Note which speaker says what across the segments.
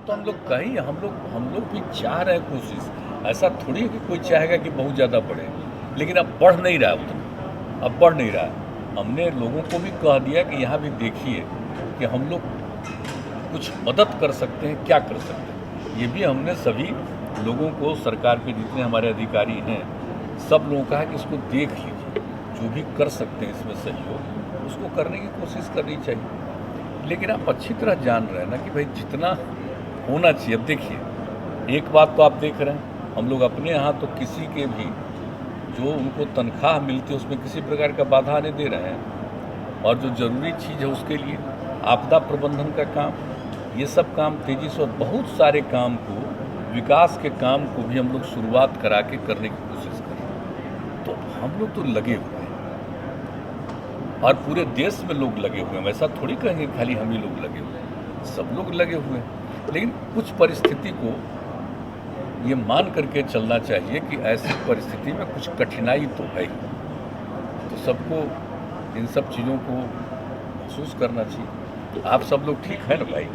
Speaker 1: तो हम लोग कहीं हम लोग भी चाह रहे हैं कोशिश। ऐसा थोड़ी है कि कोई चाहेगा कि बहुत ज़्यादा बढ़े, लेकिन अब बढ़ नहीं रहा है उतना, अब बढ़ नहीं रहा है। हमने लोगों को भी कह दिया कि यहाँ भी देखिए कि हम लोग कुछ मदद कर सकते हैं, क्या कर सकते हैं। ये भी हमने सभी लोगों को, सरकार के जितने हमारे अधिकारी हैं, सब लोगों का है कि इसको देख लीजिए, जो भी कर सकते हैं इसमें सहयोग, उसको करने की कोशिश करनी चाहिए। लेकिन आप अच्छी तरह जान रहे हैं ना कि भाई जितना होना चाहिए। अब देखिए, एक बात तो आप देख रहे हैं, हम लोग अपने यहाँ तो किसी के भी जो उनको तनख्वाह मिलती है उसमें किसी प्रकार का बाधा नहीं दे रहे हैं, और जो ज़रूरी चीज़ है उसके लिए आपदा प्रबंधन का काम, ये सब काम तेज़ी से, और बहुत सारे काम को, विकास के काम को भी हम लोग शुरुआत करा के करने की कोशिश कर रहे हैं। तो हम लोग तो लगे हुए हैं, और पूरे देश में लोग लगे हुए हैं। ऐसा थोड़ी कहेंगे खाली हम ही लोग लगे हुए हैं, सब लोग लगे हुए हैं। लेकिन कुछ परिस्थिति को ये मान करके चलना चाहिए कि ऐसी परिस्थिति में कुछ कठिनाई तो है ही, तो सबको इन सब चीज़ों को महसूस करना चाहिए। आप सब लोग ठीक है ना भाई?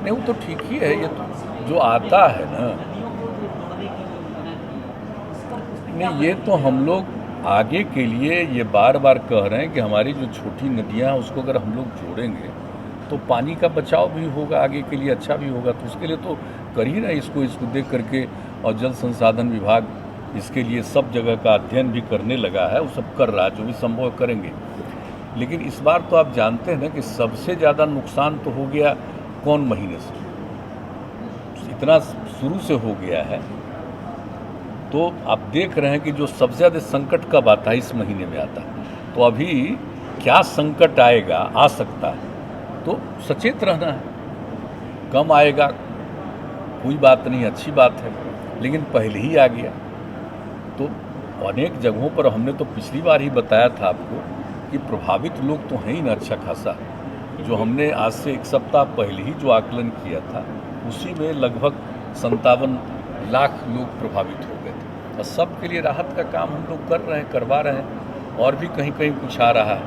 Speaker 1: नहीं, वो तो ठीक ही है। ये तो जो आता है ना, नहीं, ये तो हम लोग आगे के लिए ये बार बार कह रहे हैं कि हमारी जो छोटी नदियाँ हैं उसको अगर हम लोग जोड़ेंगे तो पानी का बचाव भी होगा, आगे के लिए अच्छा भी होगा। तो उसके लिए तो कर ही रहे इसको देख करके, और जल संसाधन विभाग इसके लिए सब जगह का अध्ययन भी करने लगा है, वो सब कर रहा है, जो भी संभव करेंगे। लेकिन इस बार तो आप जानते हैं ना कि सबसे ज़्यादा नुकसान तो हो गया कौन महीने से, इतना शुरू से हो गया है। तो आप देख रहे हैं कि जो सबसे ज़्यादा संकट कब आता है, इस महीने में आता है। तो अभी क्या संकट आएगा, आ सकता है, तो सचेत रहना है। कम आएगा कोई बात नहीं, अच्छी बात है, लेकिन पहले ही आ गया तो अनेक जगहों पर, हमने तो पिछली बार ही बताया था आपको कि प्रभावित लोग तो हैं ही ना अच्छा खासा। जो हमने आज से एक सप्ताह पहले ही जो आकलन किया था, उसी में लगभग 57 लाख लोग प्रभावित हो गए थे। और सबके लिए राहत का काम हम लोग कर रहे हैं, करवा रहे हैं, और भी कहीं कहीं कुछ आ रहा है।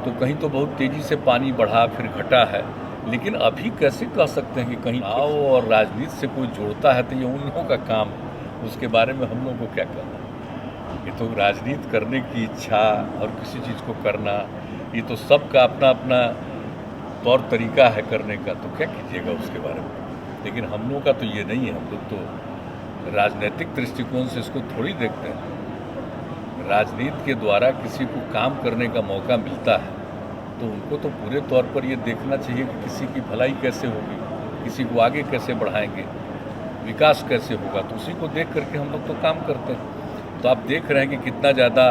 Speaker 1: तो कहीं तो बहुत तेज़ी से पानी बढ़ा फिर घटा है। लेकिन अभी कैसे कह सकते हैं कि कहीं आओ और राजनीति से कोई जोड़ता है, तो ये उन लोगों का काम, उसके बारे में हम लोगों को क्या कहना। ये तो राजनीति करने की इच्छा और किसी चीज़ को करना, ये तो सबका अपना अपना तौर तरीका है करने का, तो क्या कीजिएगा उसके बारे में। लेकिन हम लोगों का तो ये नहीं है, हम लोग तो राजनीतिक दृष्टिकोण से इसको थोड़ी देखते हैं। राजनीति के द्वारा किसी को काम करने का मौका मिलता है तो उनको तो पूरे तौर पर ये देखना चाहिए कि किसी की भलाई कैसे होगी, किसी को आगे कैसे बढ़ाएंगे, विकास कैसे होगा, तो उसी को देख करके हम लोग तो काम करते हैं। तो आप देख रहे हैं कि कितना ज़्यादा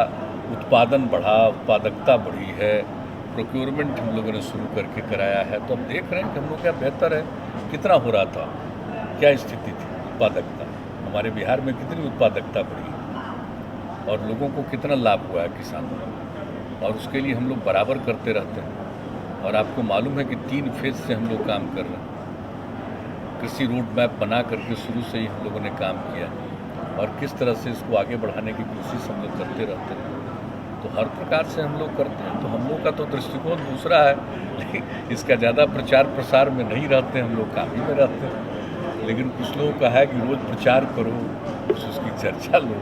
Speaker 1: उत्पादन बढ़ा, उत्पादकता बढ़ी है, प्रोक्योरमेंट हम लोगों ने शुरू करके कराया है। तो अब देख रहे हैं कि हम लोग क्या बेहतर है, कितना हो रहा था, क्या स्थिति थी उत्पादकता, हमारे बिहार में कितनी उत्पादकता बढ़ी और लोगों को कितना लाभ हुआ है किसानों को, और उसके लिए हम लोग बराबर करते रहते हैं। और आपको मालूम है कि 3 फेज से हम लोग काम कर रहे हैं। कृषि रोड मैप बना करके शुरू से ही हम लोगों ने काम किया, और किस तरह से इसको आगे बढ़ाने की कोशिश हम लोग करते रहते हैं। तो हर प्रकार से हम लोग करते हैं। तो हम लोग का तो दृष्टिकोण दूसरा है, लेकिन इसका ज़्यादा प्रचार प्रसार में नहीं रहते, हम लोग काम ही में रहते हैं। लेकिन कुछ लोगों का है कि रोज़ प्रचार करो, कुछ उसकी चर्चा लो,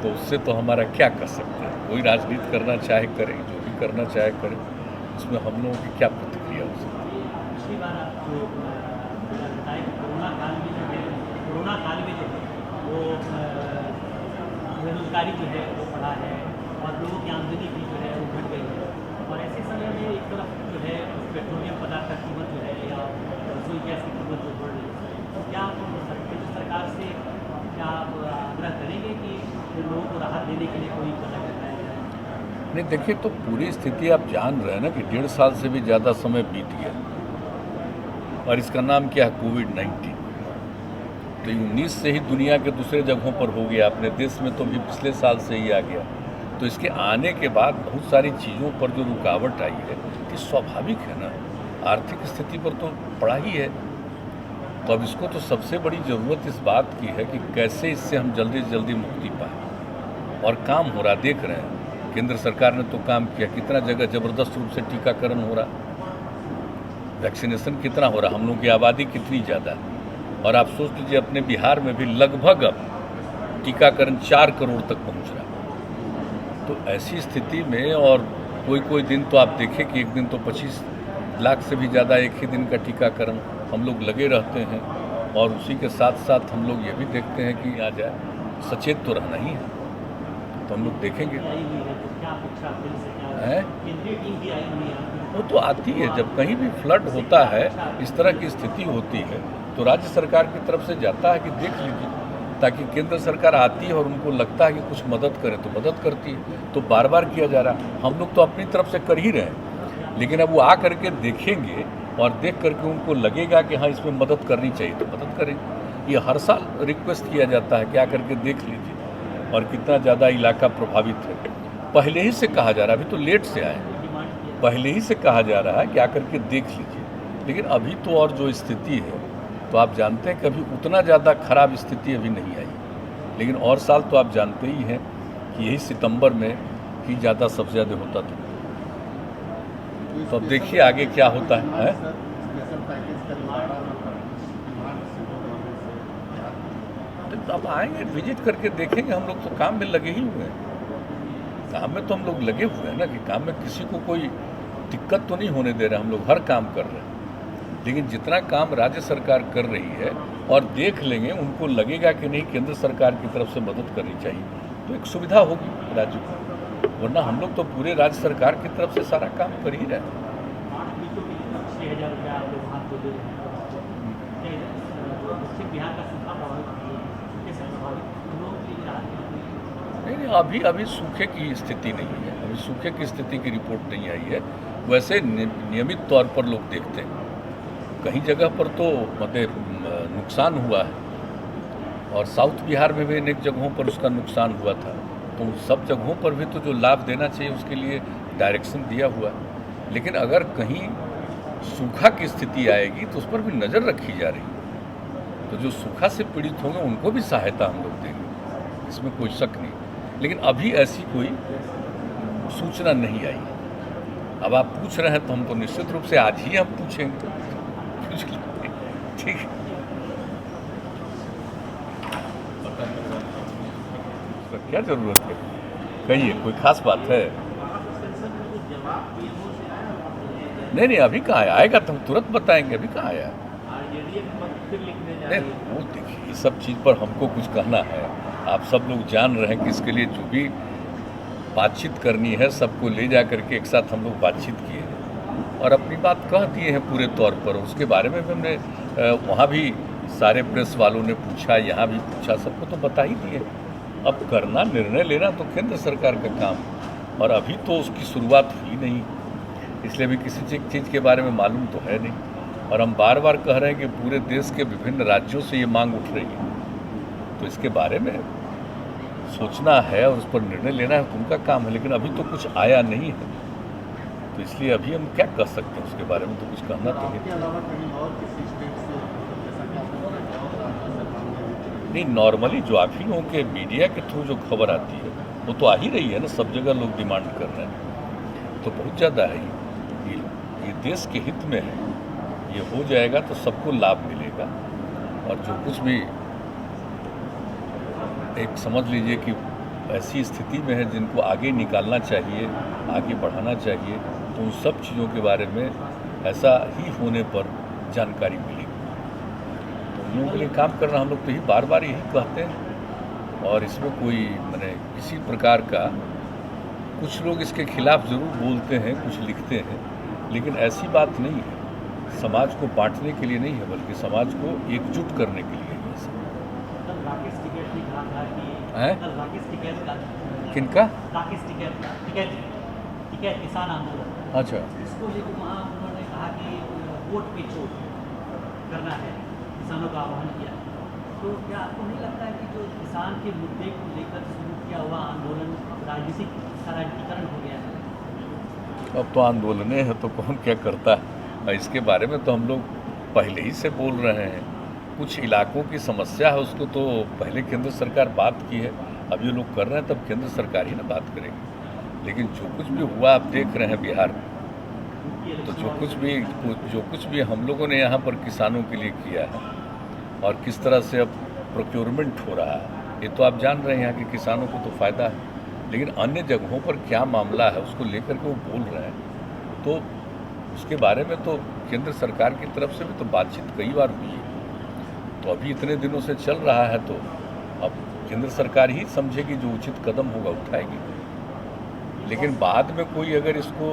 Speaker 1: तो उससे तो हमारा क्या कर सकते हैं। कोई राजनीति करना चाहे करे, जो भी करना चाहे करे, उसमें हम लोगों की क्या प्रतिक्रिया हो सकती है।
Speaker 2: कोरोना काल में जो है वो बेरोजगारी जो है वो बढ़ा है, और लोगों की आमदनी भी जो है वो घट गई है। और ऐसे समय में एक तरफ जो है पेट्रोलियम पदार्थ का कीमत जो है या रसोई गैस की कीमत जो बढ़ रही है, तो क्या आप सरकार से क्या आप आग्रह करेंगे कि लोगों को राहत देने के लिए कोई कदम उठाया जाए?
Speaker 1: नहीं, देखिए, तो पूरी स्थिति आप जान रहे हैं ना कि 1.5 साल से भी ज़्यादा समय बीत गया, और इसका नाम क्या है, कोविड-19। तो 19 से ही दुनिया के दूसरे जगहों पर हो गया, अपने देश में तो भी पिछले साल से ही आ गया। तो इसके आने के बाद बहुत सारी चीज़ों पर जो रुकावट आई है, ये स्वाभाविक है ना, आर्थिक स्थिति पर तो पड़ा ही है। तो अब इसको तो सबसे बड़ी ज़रूरत इस बात की है कि कैसे इससे हम जल्दी से जल्दी मुक्ति पाएँ। और काम हो रहा, देख रहे हैं, केंद्र सरकार ने तो काम किया, कितना जगह ज़बरदस्त रूप से टीकाकरण हो रहा, वैक्सीनेशन कितना हो रहा, हम लोगों की आबादी कितनी ज़्यादा है। और आप सोच लीजिए अपने बिहार में भी लगभग अब टीकाकरण 4 करोड़ तक पहुंच रहा है। तो ऐसी स्थिति में, और कोई दिन तो आप देखें कि एक दिन तो 25 लाख से भी ज़्यादा एक ही दिन का टीकाकरण हम लोग लगे रहते हैं। और उसी के साथ साथ हम लोग ये भी देखते हैं कि आ जाए, सचेत तो रहना ही है, तो हम लोग देखेंगे।
Speaker 2: आई हुई है तो क्या अपेक्षा आपके से क्या
Speaker 1: है
Speaker 2: केंद्रीय टीम भी आई हुई है?
Speaker 1: वो तो आती है, जब कहीं भी फ्लड होता है, इस तरह की स्थिति होती है, तो राज्य सरकार की तरफ से जाता है कि देख लीजिए, ताकि केंद्र सरकार आती है और उनको लगता है कि कुछ मदद करें तो मदद करती है। तो बार बार किया जा रहा है, हम लोग तो अपनी तरफ से कर ही रहे हैं, लेकिन अब वो आ करके देखेंगे और देख करके उनको लगेगा कि हाँ इसमें मदद करनी चाहिए तो मदद करेंगे। ये हर साल रिक्वेस्ट किया जाता है कि आ करके देख लीजिए, और कितना ज़्यादा इलाका प्रभावित है। पहले ही से कहा जा रहा है, अभी तो लेट से आए, पहले ही से कहा जा रहा है कि आकर के देख लीजिए। लेकिन अभी तो और जो स्थिति है, तो आप जानते हैं कि अभी उतना ज़्यादा खराब स्थिति अभी नहीं आई, लेकिन और साल तो आप जानते ही हैं कि यही सितंबर में ही ज़्यादा सबसे ज़्यादा होता था। तो अब देखिए आगे क्या होता है? तो अब आएंगे, विजिट करके देखेंगे। हम लोग तो काम में लगे ही हुए हैं, काम में तो हम लोग लगे हुए हैं ना, कि काम में किसी को कोई दिक्कत तो नहीं होने दे रहे, हम लोग हर काम कर रहे हैं। लेकिन जितना काम राज्य सरकार कर रही है और देख लेंगे, उनको लगेगा कि नहीं केंद्र सरकार की तरफ से मदद करनी चाहिए, तो एक सुविधा होगी राज्य को। वरना हम लोग तो पूरे राज्य सरकार की तरफ से सारा काम कर ही रहे हैं।
Speaker 2: 6,000 रुपया आप लोग वहाँ को दे रहे हैं, दक्षिण बिहार का सूखा प्रभावित कैसे प्रभावित उन लोगों के लिए राहत मिली?
Speaker 1: नहीं, अभी सूखे की स्थिति नहीं है, अभी सूखे की स्थिति की रिपोर्ट नहीं आई है। वैसे नियमित तौर पर लोग देखते हैं, कहीं जगह पर तो मतलब नुकसान हुआ है, और साउथ बिहार में भी अनेक जगहों पर उसका नुकसान हुआ था। तो सब जगहों पर भी तो जो लाभ देना चाहिए उसके लिए डायरेक्शन दिया हुआ है। लेकिन अगर कहीं सूखा की स्थिति आएगी तो उस पर भी नज़र रखी जा रही है। तो जो सूखा से पीड़ित होंगे उनको भी सहायता हम लोग देंगे, इसमें कोई शक नहीं। लेकिन अभी ऐसी कोई सूचना नहीं आई है। अब आप पूछ रहे हैं तो हम तो निश्चित रूप से आज ही हम पूछेंगे, पूछ लेंगे, ठीक है। उसका क्या ज़रूरत है, कहिए, कोई खास बात है? नहीं, अभी कहाँ आया, आएगा तो हम तुरंत बताएंगे, अभी कहाँ आया। नहीं, वो देखिए, इस सब चीज़ पर हमको कुछ कहना है, आप सब लोग जान रहे हैं कि इसके लिए जो भी बातचीत करनी है, सबको ले जा करके एक साथ हम लोग बातचीत किए हैं और अपनी बात कह दिए हैं पूरे तौर पर। उसके बारे में भी हमने वहाँ भी सारे प्रेस वालों ने पूछा, यहाँ भी पूछा, सबको तो बता ही दिए। अब करना, निर्णय लेना तो केंद्र सरकार का काम, और अभी तो उसकी शुरुआत हुई नहीं, इसलिए भी किसी चीज़ के बारे में मालूम तो है नहीं। और हम बार बार कह रहे हैं कि पूरे देश के विभिन्न राज्यों से ये मांग उठ रही है, तो इसके बारे में सोचना है और उस पर निर्णय लेना है, तो उनका काम है। लेकिन अभी तो कुछ आया नहीं है, तो इसलिए अभी हम क्या कर सकते हैं उसके बारे में, तो कुछ कहना तो नहीं। नॉर्मली जो आप ही लोगों के मीडिया के थ्रू जो खबर आती है वो तो आ ही रही है ना, सब जगह लोग डिमांड कर रहे हैं, तो बहुत ज़्यादा है। ये देश के हित में है, ये हो जाएगा तो सबको लाभ मिलेगा। और जो कुछ भी एक समझ लीजिए कि ऐसी स्थिति में है जिनको आगे निकालना चाहिए, आगे बढ़ाना चाहिए, तो उन सब चीज़ों के बारे में ऐसा ही होने पर जानकारी मिलेगी। तो उन लोगों के लिए काम करना हम लोग तो ही बार बार यही कहते हैं, और इसमें कोई मैंने किसी प्रकार का, कुछ लोग इसके खिलाफ ज़रूर बोलते हैं, कुछ लिखते हैं, लेकिन ऐसी बात नहीं है। समाज को बांटने के लिए नहीं है, बल्कि समाज को एकजुट करने के लिए है।
Speaker 2: राकेश टिकैत ने कहा था कि राकेश टिकैत का,
Speaker 1: किनका?
Speaker 2: राकेश टिकैत किसान आंदोलन,
Speaker 1: अच्छा,
Speaker 2: इसको लेकर वहाँ उन्होंने कहा कि वोट पे चोट करना है, किसानों का आह्वान किया। तो क्या आपको नहीं लगता है कि जो किसान के मुद्दे को लेकर शुरू किया हुआ आंदोलन राजनीतिकरण हो गया है?
Speaker 1: अब तो आंदोलने हैं तो कौन क्या करता है, इसके बारे में तो हम लोग पहले ही से बोल रहे हैं कुछ इलाकों की समस्या है उसको तो पहले केंद्र सरकार बात की है, अब ये लोग कर रहे हैं तब केंद्र सरकार ही ना बात करेगी। लेकिन जो कुछ भी हुआ आप देख रहे हैं बिहार में, तो जो कुछ भी हम लोगों ने यहाँ पर किसानों के लिए किया है और किस तरह से अब प्रोक्योरमेंट हो रहा है, ये तो आप जान रहे हैं यहाँ के किसानों को तो फ़ायदा है। लेकिन अन्य जगहों पर क्या मामला है उसको लेकर के वो बोल रहे हैं, तो उसके बारे में तो केंद्र सरकार की तरफ से भी तो बातचीत कई बार हुई है। तो अभी इतने दिनों से चल रहा है, तो अब केंद्र सरकार ही समझेगी, जो उचित कदम होगा उठाएगी। लेकिन बाद में कोई अगर इसको